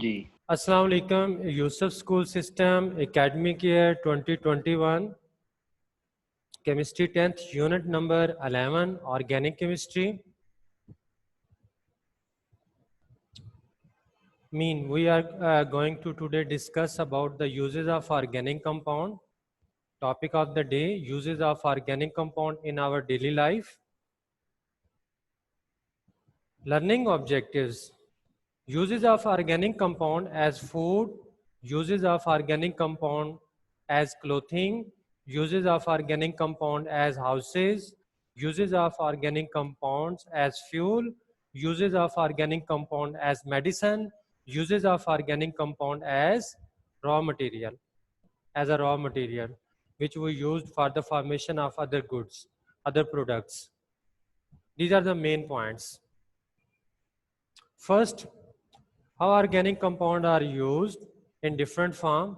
जी अस्सलाम वालेकुम। Yusuf school system academic year 2021 chemistry 10th unit number 11 organic chemistry. We are going to today discuss about the uses of organic compound. Topic of the day: uses of organic compound in our daily life. Learning objectives: uses of organic compound as food, uses of organic compound as clothing, uses of organic compound as houses, uses of organic compounds as fuel, uses of organic compound as medicine, uses of organic compound as raw material, as a raw material which we used for the formation of other goods, other products. These are the main points. First, how organic compounds are used in different form.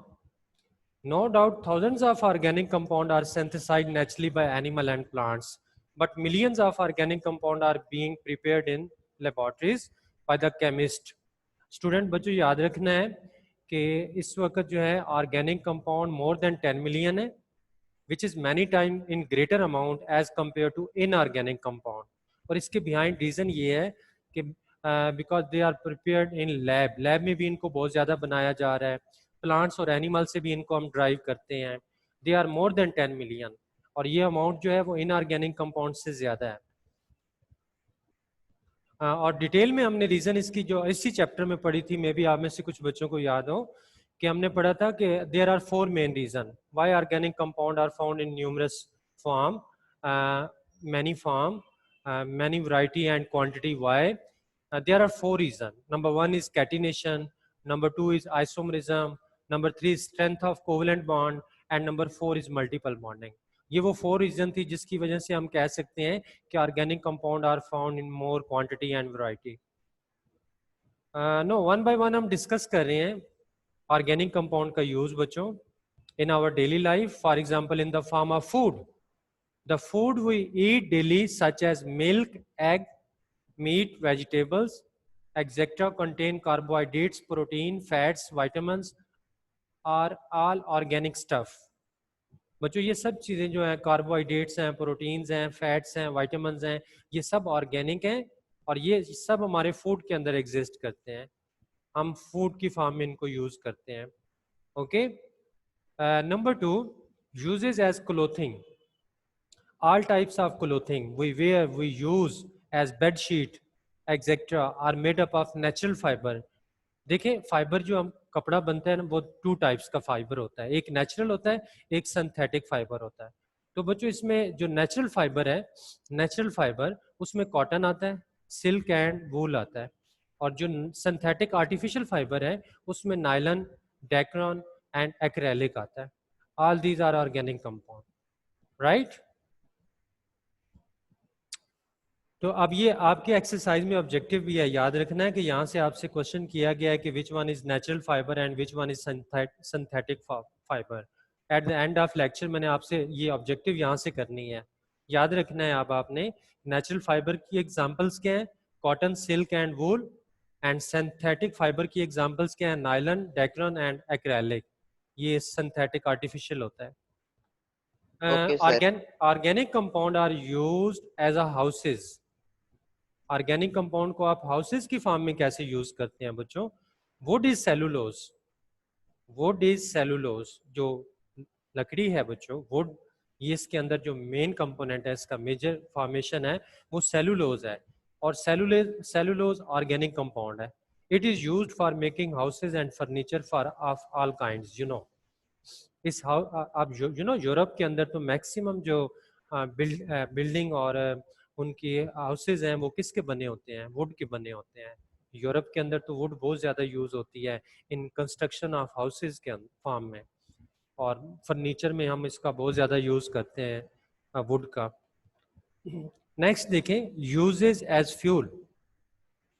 No doubt thousands of organic compounds are synthesized naturally by animal and plants, but millions of organic compounds are being prepared in laboratories by the chemist. Student बच्चों याद रखना है कि इस वक्त जो है organic compound more than 10 million है, which is many time in greater amount as compare to inorganic compound. और इसके बिहाइंड रीज़न ये है कि because they are prepared in lab, lab में भी इनको बहुत ज़्यादा बनाया जा रहा है, प्लांट्स और एनिमल से भी इनको हम ड्राइव करते हैं। They are more than 10 million और ये अमाउंट जो है वो इनऑर्गेनिक कंपाउंड से ज़्यादा है। और डिटेल में हमने रीज़न इसकी जो इसी चैप्टर में पढ़ी थी, मे भी आप में से कुछ बच्चों को याद हो कि हमने पढ़ा था कि there are 4 main reason why organic compound are found in numerous form, many form, many variety and quantity. Why? There are 4 reason. Number 1 is catenation, number 2 is isomerism, number 3 strength of covalent bond and number 4 is multiple bonding. ये वो 4 reason थी जिसकी वजह से हम कह सकते हैं कि organic compound are found in more quantity and variety. No, one by one हम डिस्कस कर रहे हैं ऑर्गेनिक कंपाउंड का यूज बच्चों in our daily life. For example in the form of food, the food we eat daily such as milk, egg, meat, vegetables etcetera contain carbohydrates, protein, fats, vitamins are all organic stuff. बच्चों ये सब चीज़ें जो हैं, carbohydrates हैं, proteins हैं, fats हैं, vitamins हैं, ये सब ऑर्गेनिक हैं और ये सब हमारे फूड के अंदर एग्जिस्ट करते हैं। हम फूड की फॉर्म में इनको यूज़ करते हैं। Okay, number 2, uses as clothing. All types of clothing we wear, we use as bed sheet, etc. are made up of natural fiber. देखें, फाइबर जो हम कपड़ा बनता है ना, वो 2 टाइप्स का फाइबर होता है, एक नेचुरल होता है, एक सिंथेटिक फाइबर होता है। तो बच्चों इसमें जो नेचुरल फाइबर है, नेचुरल फाइबर उसमें कॉटन आता है, सिल्क एंड वूल आता है, और जो सिंथेटिक आर्टिफिशियल फाइबर है उसमें नायलन, डेक्रॉन एंड एक्रेलिक आता है। All these are organic compound, right. तो अब ये आपके एक्सरसाइज में ऑब्जेक्टिव भी है, याद रखना है कि यहाँ से आपसे क्वेश्चन किया गया है कि which one is natural fibre and which one is synthetic fibre. At the end of lecture मैंने आपसे ये ऑब्जेक्टिव यहाँ से करनी है, याद रखना है। अब आपने नेचुरल फाइबर की एग्जांपल्स क्या हैं? Cotton, silk and wool. And synthetic fibre की एग्जांपल्स क्या हैं? Nylon, Dacron and acrylic. ये सिंथेटिक आर्टिफिशियल होता है। Okay sir. Organic compound are used as a houses. Organic compound को आप हाउसेज की फॉर्म में कैसे यूज करते हैं बच्चों? Would is cellulose, would is cellulose, जो लकड़ी है बच्चों, वुड, ये इसके अंदर जो मेन कंपोनेंट है, इसका मेजर फॉर्मेशन है, वो सेलुलोज है। और सेलुलोज ऑर्गेनिक कंपाउंड है। It is used for making houses and furniture for of all kinds. You know, इस आप यू नो यूरोप के अंदर तो मैक्सिमम जो बिल्डिंग और उनकी हाउसेज हैं वो किसके बने होते हैं? वुड के बने होते हैं। यूरोप के अंदर तो वुड बहुत ज़्यादा यूज़ होती है इन कंस्ट्रक्शन ऑफ हाउसेज के फॉर्म में, और फर्नीचर में हम इसका बहुत ज़्यादा यूज़ करते हैं वुड का। नेक्स्ट देखें, यूजेज एज फ्यूल।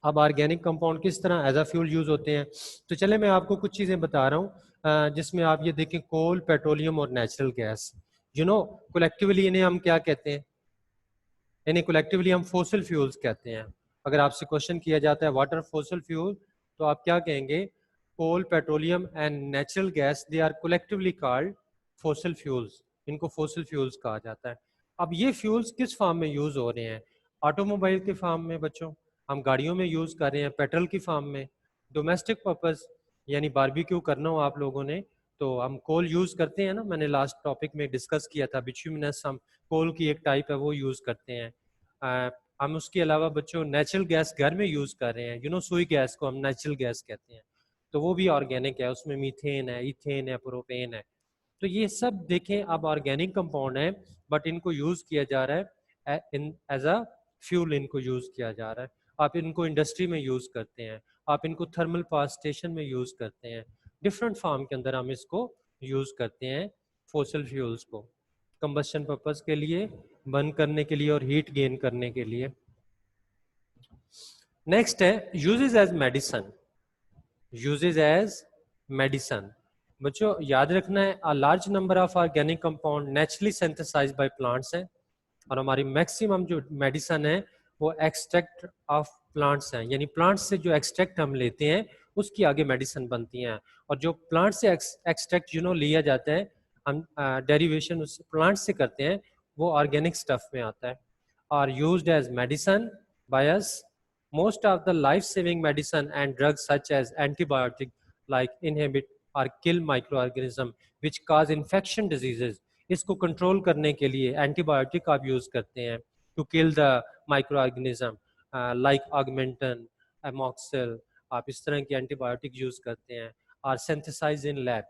अब ऑर्गेनिक कंपाउंड किस तरह एज अ फ्यूल यूज़ होते हैं? तो चले मैं आपको कुछ चीज़ें बता रहा हूँ जिसमें आप ये देखें, कोल, पेट्रोलियम और natural gas. You know, collectively इन्हें हम क्या कहते हैं? इन्हें कलेक्टिवली हम फॉसिल फ्यूल्स कहते हैं। अगर आपसे क्वेश्चन किया जाता है व्हाट आर फॉसिल फ्यूल, तो आप क्या कहेंगे? Coal, petroleum and natural gas, they are collectively called fossil fuels. इनको फॉसिल फ्यूल्स कहा जाता है। अब ये फ्यूल्स किस फॉर्म में यूज हो रहे हैं? ऑटोमोबाइल के फॉर्म में बच्चों, हम गाड़ियों में यूज कर रहे हैं। पेट्रोल की फॉर्म में, डोमेस्टिक पर्पस यानी बारबेक्यू करना हो आप लोगों ने तो हम कोल यूज करते हैं ना, मैंने लास्ट टॉपिक में डिस्कस किया था, बिटुमिनस, हम कोल की एक टाइप है वो यूज करते हैं। हम उसके अलावा बच्चों नेचुरल गैस घर में यूज कर रहे हैं, सुई गैस को हम नेचुरल गैस कहते हैं, तो वो भी ऑर्गेनिक है, उसमें मीथेन है, इथेन है, प्रोपेन है। तो ये सब देखें अब ऑर्गेनिक कंपाउंड है, बट इनको यूज किया जा रहा है इन एज अ फ्यूल, इनको यूज किया जा रहा है। आप इनको इंडस्ट्री में यूज करते हैं, आप इनको थर्मल पावर स्टेशन में यूज करते हैं, डिफरेंट फार्म के अंदर हम इसको यूज करते हैं फॉसिल फ्यूल्स को, कंबस्शन पर्पस के लिए, बर्न करने के लिए और हीट गेन करने के लिए। नेक्स्ट है uses as medicine. Uses as medicine बच्चों याद रखना है, a large number of organic compound naturally synthesised by plants हैं, और हमारी मैक्सिमम जो मेडिसन है वो एक्सट्रैक्ट ऑफ प्लांट्स हैं, यानी प्लांट्स से जो एक्सट्रैक्ट हम लेते हैं उसकी आगे मेडिसिन बनती हैं। और जो प्लांट से एक्सट्रैक्ट लिया जाता है, हम डेरिवेशन उस प्लांट से करते हैं, वो ऑर्गेनिक स्टफ में आता है, और used as medicine by us. Most of the life-saving medicine and drugs such as antibiotic like inhibit or kill microorganism which cause infection diseases, इसको कंट्रोल करने के लिए एंटीबायोटिक आप यूज करते हैं to kill the microorganism, like Augmentin, Amoxil, आप इस तरह की एंटीबायोटिक यूज करते हैं। और सिंथेसाइज इन लैब,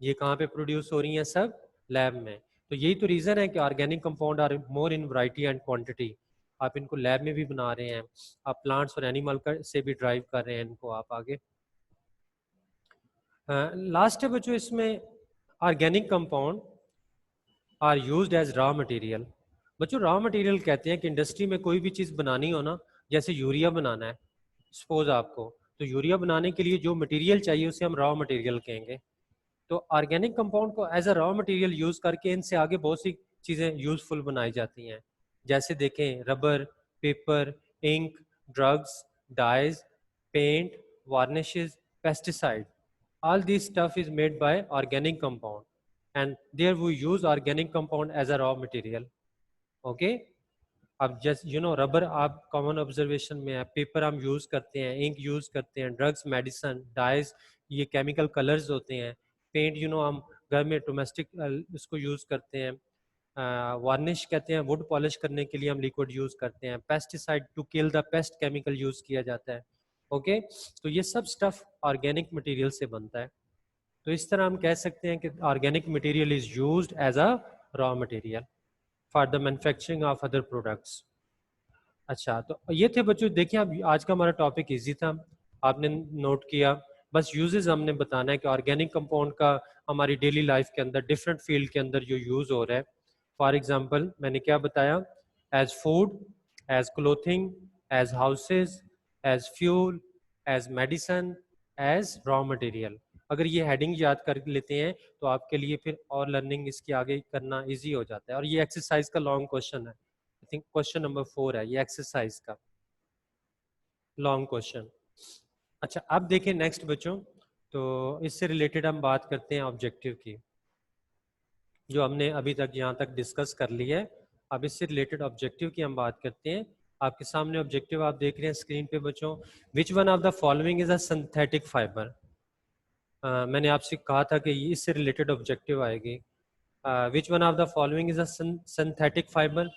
ये कहाँ पे प्रोड्यूस हो रही हैं? सब लैब में। तो यही तो रीजन है कि organic compound are more in variety and quantity. आप इनको लैब में भी बना रहे हैं, आप प्लांट्स और एनिमल से भी ड्राइव कर रहे हैं इनको आप आगे। लास्ट है बच्चों इसमें, organic compound are used as raw material. बच्चों रॉ मटेरियल कहते हैं कि इंडस्ट्री में कोई भी चीज़ बनानी हो ना, जैसे यूरिया बनाना है सपोज आपको, तो यूरिया बनाने के लिए जो मटेरियल चाहिए उसे हम रॉ मटेरियल कहेंगे। तो ऑर्गेनिक कंपाउंड को as a raw material use करके इनसे आगे बहुत सी चीज़ें यूजफुल बनाई जाती हैं। जैसे देखें rubber, paper, ink, drugs, dyes, paint, varnishes, pesticide, all this stuff is made by organic compound, and there we use organic compound as a raw material. Okay, अब जस्ट रबर आप कॉमन ऑब्जर्वेशन में है, paper हम use करते हैं, ink use करते हैं, drugs, medicine, dies, ये केमिकल कलर्स होते हैं, पेंट हम घर में डोमेस्टिक इसको यूज करते हैं, वार्निश कहते हैं, वुड पॉलिश करने के लिए हम लिक्विड यूज करते हैं, pesticide to kill the pest chemical use किया जाता है। ओके, तो ये सब स्टफ ऑर्गेनिक मटेरियल से बनता है। तो इस तरह हम कह सकते हैं कि organic material is used as a raw material for the manufacturing of other products. अच्छा, तो ये थे बच्चों, देखिए अब आज का हमारा टॉपिक इजी था, आपने नोट किया, बस यूजेस हमने बताना है कि ऑर्गेनिक कंपाउंड का हमारी डेली लाइफ के अंदर डिफरेंट फील्ड के अंदर जो यूज हो रहा है। फॉर एग्जांपल मैंने क्या बताया, as food, as clothing, as houses, as fuel, as medicine, as raw material. अगर ये हेडिंग याद कर लेते हैं तो आपके लिए फिर और लर्निंग इसके आगे करना इजी हो जाता है। और ये एक्सरसाइज का लॉन्ग क्वेश्चन है, आई थिंक क्वेश्चन नंबर 4 है ये एक्सरसाइज का लॉन्ग क्वेश्चन। अच्छा, अब देखें नेक्स्ट बच्चों, तो इससे रिलेटेड हम बात करते हैं ऑब्जेक्टिव की, जो हमने अभी तक यहाँ तक डिस्कस कर लिया है। अब इससे रिलेटेड ऑब्जेक्टिव की हम बात करते हैं। आपके सामने ऑब्जेक्टिव आप देख रहे हैं स्क्रीन पे बच्चों, which one of the following is a synthetic fibre. मैंने आपसे कहा था कि इससे रिलेटेड ऑब्जेक्टिव आएगी, which one of the following is a synthetic fibre,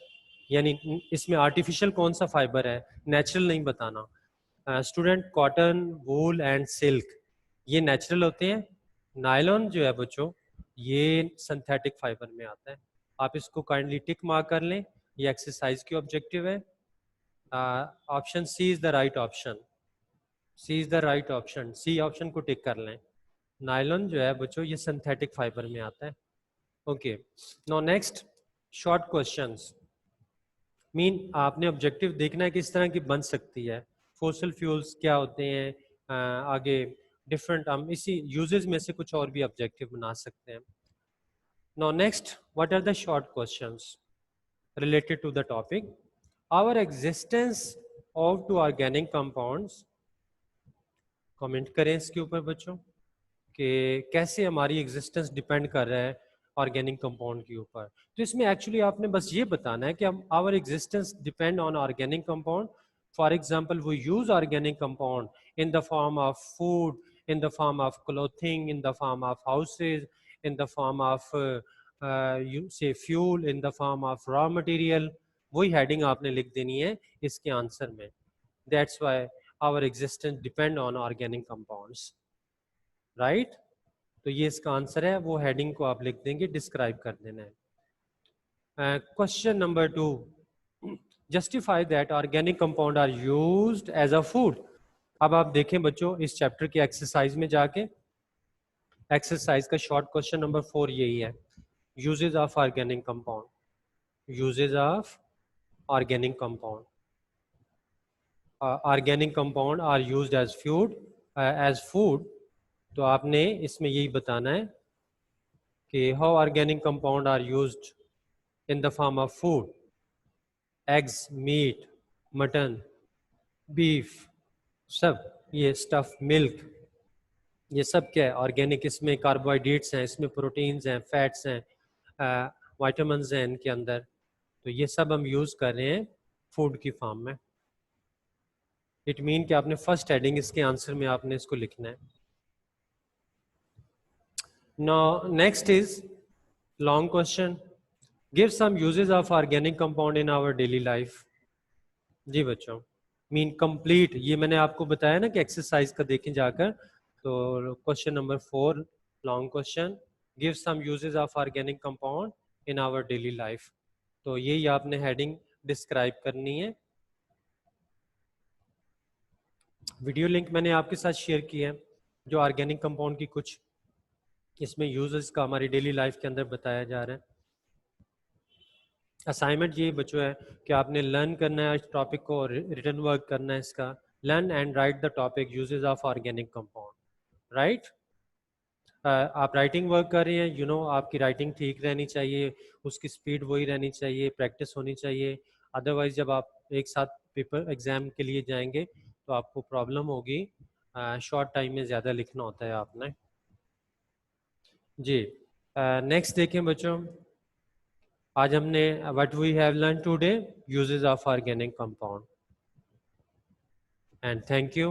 यानी इसमें आर्टिफिशियल कौन सा फाइबर है, नेचुरल नहीं बताना। Student, cotton, wool and silk ये नेचुरल होते हैं, नायलॉन जो है बच्चों ये सिंथेटिक फाइबर में आता है। आप इसको काइंडली टिक मार्क कर लें, ये एक्सरसाइज की ऑब्जेक्टिव है। Option C is the right option, C is the right option, C option को टिक कर लें। नायलॉन जो है बच्चों ये सिंथेटिक फाइबर में आता है। Okay, now next short questions. Mean आपने ऑब्जेक्टिव देखना है किस तरह की बन सकती है, फॉसिल फ्यूल्स क्या होते हैं, आगे डिफरेंट हम इसी यूजेस में से कुछ और भी ऑब्जेक्टिव बना सकते हैं। Now next, what are the short questions related to the topic? Our existence of two organic compounds, comment करें इसके ऊपर बच्चों कि कैसे हमारी एग्जिस्टेंस डिपेंड कर रहा है ऑर्गेनिक कंपाउंड के ऊपर। तो इसमें एक्चुअली आपने बस ये बताना है कि हम our existence depend on organic compound. For example we use organic compound in the form of food, in the form of clothing, in the form of houses, in the form of use fuel, in the form of raw material. वही heading आपने लिख देनी है इसके answer में। That's why our existence depend on organic compounds, right. तो ये इसका आंसर है, वो हेडिंग को आप लिख देंगे, डिस्क्राइब कर देना है। Question number 2, justify that organic compound are used as a food. अब आप देखें बच्चों इस चैप्टर की एक्सरसाइज में जाके, एक्सरसाइज का शॉर्ट क्वेश्चन नंबर 4 यही है, uses of organic compound, uses of organic compound. Organic compound are used as food, तो आपने इसमें यही बताना है कि how organic compound are used in the form of food, eggs, meat, mutton, beef, सब ये स्टफ, मिल्क, ये सब क्या है ऑर्गेनिक। इसमें कार्बोहाइड्रेट्स हैं, इसमें प्रोटीन्स हैं, फैट्स हैं, विटामिन्स हैं इनके अंदर, तो ये सब हम यूज़ कर रहे हैं फूड की फॉर्म में। इट मीन कि आपने फर्स्ट हेडिंग इसके आंसर में आपने इसको लिखना है। Now next is long question. Give some uses of organic compound in our daily life. जी बच्चों, मीन कंप्लीट, ये मैंने आपको बताया ना कि एक्सरसाइज का देखें जाकर। तो question number 4 long question, give some uses of organic compound in our daily life. तो यही आपने हेडिंग डिस्क्राइब करनी है। वीडियो लिंक मैंने आपके साथ शेयर किया है जो ऑर्गेनिक कंपाउंड की कुछ इसमें यूजेस का हमारी डेली लाइफ के अंदर बताया जा रहा है। असाइनमेंट ये बच्चों है कि आपने लर्न करना है इस टॉपिक को और रिटर्न वर्क करना है इसका। Learn and right the topic uses of organic compound, right. आप राइटिंग वर्क कर रहे हैं, आपकी राइटिंग ठीक रहनी चाहिए, उसकी स्पीड वही रहनी चाहिए, प्रैक्टिस होनी चाहिए। अदरवाइज जब आप एक साथ पेपर एग्जाम के लिए जाएंगे तो आपको प्रॉब्लम होगी। शॉर्ट टाइम में ज़्यादा लिखना होता है आपने। जी नेक्स्ट देखें बच्चों, आज हमने what we have learn today, uses of organic compound, and thank you.